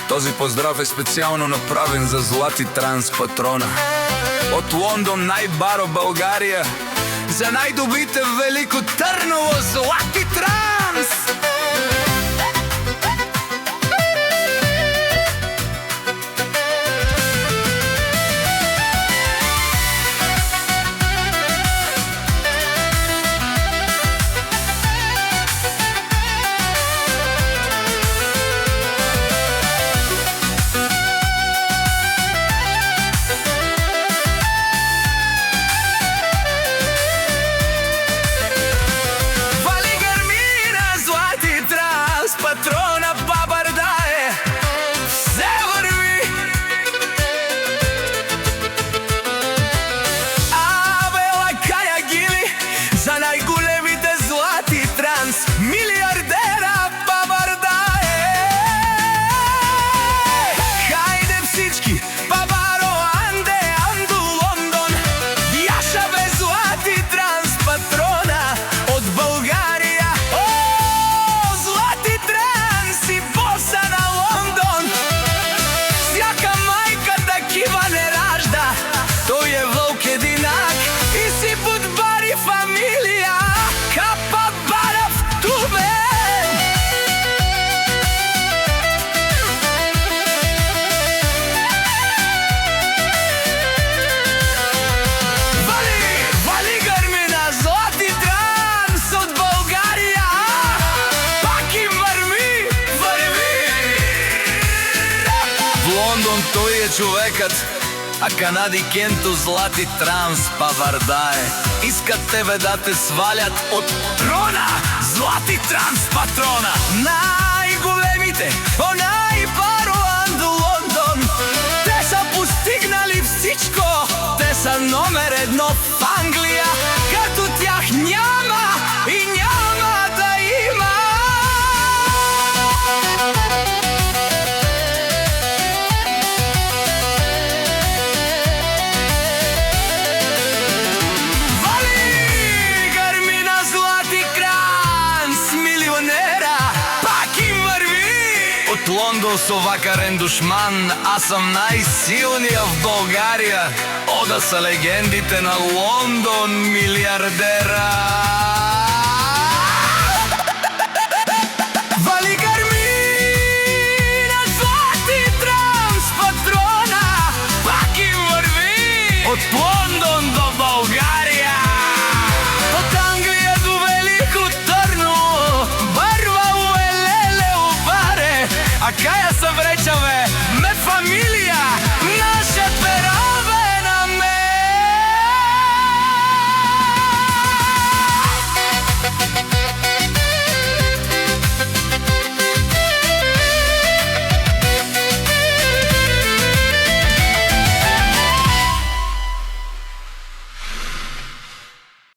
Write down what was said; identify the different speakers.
Speaker 1: Този поздрав е специјално направен за Злати Транс патрона. Од Лондон, најбаро Българија, за најдобрите Велико Трново, Злати Транс! Патрона бабардае, се върви. Абела Каја Гили, за најголемите Злати Транс, милиардера бабардае. Хајде всички, бабаро Анде, Анду Лондон, Јаша бе Злати Транс патрона од Българија. Тој е волк единак и си будбари фамилија, капа барав тумен. Вали грмина Злати Транс од Българија, пак им врви. В Лондон тој е човекот, а Канади Кенто Злати Транс бабардае. Искат тебе да те свалят од трона, Злати Транс патрона. Најголемите, најбаро Анду Лондон, те са постигнали всичко, те са номер едно в Англија, като тях няма и няма да има. Од Лондон со вакарен душман, аз сам најсилниот в Българија. Ода са легендите на Лондон, милиардера. Вали грмина Злати Транс патрона, пак им врви. Од Лондон до Българија.